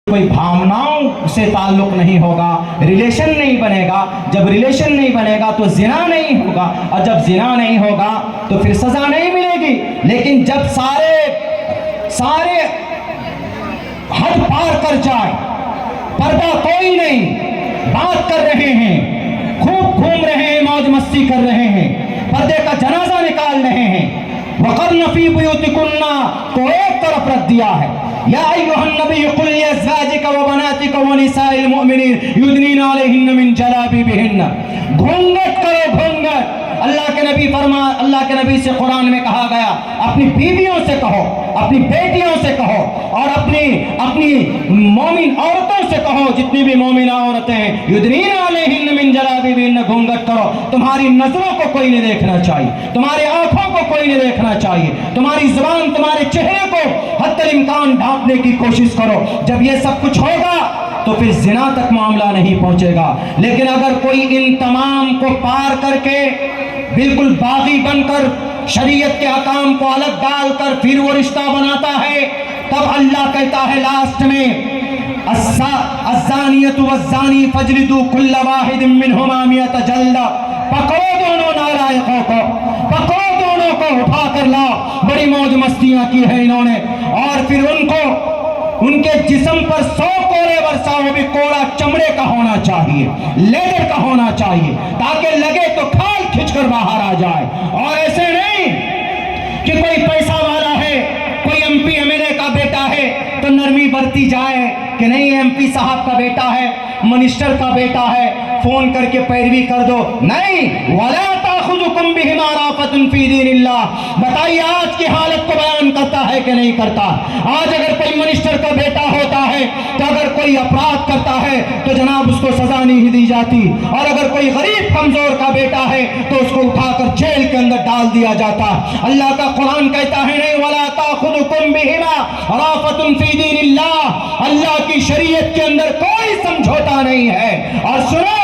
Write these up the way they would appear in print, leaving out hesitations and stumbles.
कोई भावनाओं से ताल्लुक नहीं होगा, रिलेशन नहीं बनेगा। जब रिलेशन नहीं बनेगा तो जिना नहीं होगा, और जब जिना नहीं होगा तो फिर सजा नहीं मिलेगी। लेकिन जब सारे हद पार कर जाए, पर्दा कोई नहीं, बात कर रहे हैं, खूब घूम रहे हैं, मौज मस्ती कर रहे हैं, पर्दे का जनाजा निकाल रहे हैं, वक़र्न फ़ी बुयूतिकुन्ना तो एक तरफ रख दिया है, या अय्युहन नबी कुल लिअज़वाजिका व बनातिका व निसाइल मुअमिनीन युदनीना अलैहिन्ना मिन जलाबिबिहिन्ना। घूंघट करो, घूंघट। अल्लाह के नबी से कुरान में कहा गया, अपनी बीवियों से कहो, अपनी बेटियों से कहो, और अपनी मोमिन औरतों से कहो, जितनी भी मोमिना औरतें हैं, युदनीना अलैहिन्ना मिन जलाबिबिहिन्ना, घूंघट करो। तुम्हारी नजरों को कोई नहीं देखना चाहिए, तुम्हारी आंखों को कोई नहीं देखना चाहिए, तुम्हारी जुबान, तुम्हारे चेहरे को हद्दल इम्कान ढांपने की कोशिश करो। जब ये सब कुछ होगा तो फिर जिना तक मामला नहीं पहुंचेगा। लेकिन अगर कोई इन तमाम को पार करके बिल्कुल बागी बनकर शरीयत के अहकाम को अलग डालकर फिर वो रिश्ता बनाता है, तब अल्लाह कहता है लास्ट में, अज़्ज़ानियतु वज़्ज़ानी फजलिदू कुल्ल वाहिदिन मिनहुमा मिअत जल्दा। पकड़ो दोनों नालायकों को, पकड़ो दोनों को, उठा कर लाओ। बड़ी मौज मस्तियां की है इन्होंने, और फिर उनके जिस्म पर 100 कोड़े बरसाओ, भी कोड़ा चमड़े का होना चाहिए, लेदर का होना चाहिए, ताकि लगे तो खाल खींचकर बाहर आ जाए। और ऐसे नहीं कि कोई पैसा वाला है, कोई एमपी एमएलए का बेटा है तो नरमी बरती जाए कि नहीं एमपी साहब का बेटा है, मिनिस्टर का बेटा है, फोन करके पैरवी कर दो। नहीं, वला ताखुजुकुम बिहिमा राफतुन फी दीनिल्लाह। बताइए आज की हालत को बयान करता है कि नहीं करता? आज अगर कोई मिनिस्टर का बेटा होता है तो अगर कोई अपराध करता है तो जनाब उसको सजा नहीं दी जाती, और अगर कोई गरीब कमजोर का बेटा है तो उसको उठाकर जेल के अंदर डाल दिया जाता। अल्लाह का कुरान कहता है नहीं, वला ताखुजुकुम बिहिमा राफतुन फी दीनिल्लाह। अल्लाह की शरीयत के अंदर कोई समझौता नहीं है। और सुनो,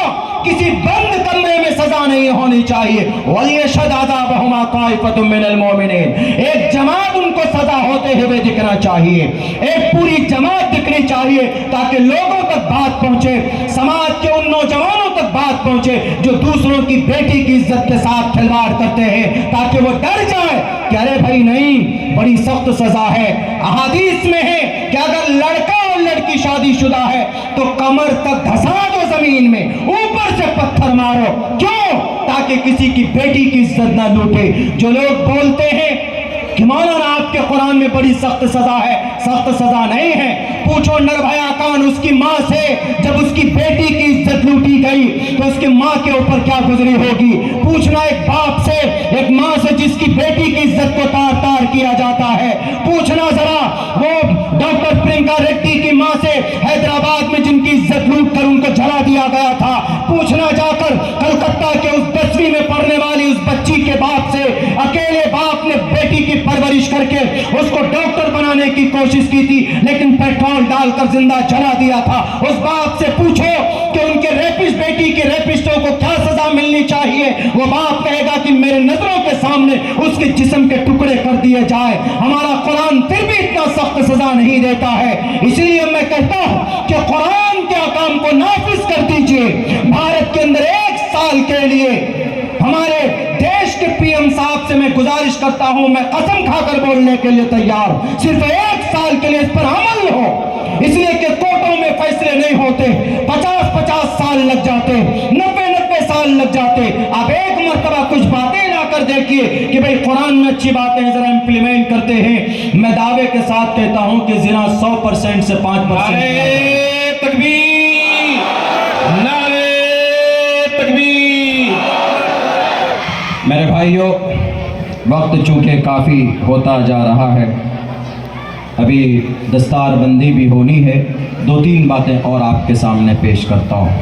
किसी बंद कमरे में सजा नहीं होनी चाहिए। वलियशहद अज़ाबहुमा ताइफतुम मिनल मोमिनीन। एक जमात उनको सजा होते हुए दिखना चाहिए, एक पूरी जमात दिखनी चाहिए, ताकि लोगों तक बात पहुंचे, समाज के उन नौजवानों तक बात पहुंचे जो दूसरों की बेटी की इज्जत के साथ खिलवाड़ करते हैं, ताकि वो डर जाए कि अरे भाई नहीं, बड़ी सख्त सजा है। अहादीस में है कि अगर लड़का और लड़की शादीशुदा है तो कमर तक धंसा दो जमीन में, ऊपर से पत्थर मारो। क्यों? ताकि किसी की बेटी की इज्जत ना लूटे। जो लोग बोलते हैं कि मौलाना आपके कुरान में बड़ी सख्त सजा है, सख्त सजा नहीं है। पूछो निर्भया खान उसकी माँ से, जब उसकी बेटी की इज्जत लूटी गई तो उसकी माँ के ऊपर क्या गुजरी होगी। पूछना एक बाप से, एक माँ से जिसकी बेटी की इज्जत को तार तार किया जाता है। पूछना जरा वो डॉक्टर प्रियंका रेड्डी की माँ से, हैदराबाद में जिनकी इज्जत लूट कर उनको जला दिया गया था। पूछना जाकर कलकत्ता के उस 10वीं में पढ़ने वाली उस बच्ची के बाप से, अकेले बाप ने बेटी की परवरिश करके उसको डॉक्टर बनाने की कोशिश की थी, लेकिन पेट्रोल डालकर जिंदा जला दिया था। उस बाप से पूछो कि उनके रेपिस्ट बेटी के रेपिस्टों को क्या सजा मिलनी चाहिए। वो बाप कहेगा कि मेरे नजरों के सामने उसके जिस्म के टुकड़े कर दिए जाए। हमारा कुरान फिर भी इतना सख्त सजा नहीं देता है। इसलिए मैं कहता हूं कि कुरान के अहकाम को नाफिज कर दीजिए। भारत के अंदर 1 साल के लिए हमारे देश के पीएम साहब से मैं गुजारिश करता हूं, मैं कसम खाकर बोलने के लिए तैयार, सिर्फ 1 साल के लिए इस पर अमल हो। इसलिए कि कोर्टों में फैसले नहीं होते, 50-50 साल लग जाते, 90-90 साल लग जाते। अब एक मर्तबा कुछ बातें लाकर देखिए कि भाई कुरान में अच्छी बातें जरा इंप्लीमेंट करते हैं। मैं दावे के साथ कहता हूं कि जिना 100% से 5%। तकबीर, नारे तकबीर। मेरे भाइयों, वक्त चूंकि काफ़ी होता जा रहा है, अभी दस्तार बंदी भी होनी है। 2-3 बातें और आपके सामने पेश करता हूँ।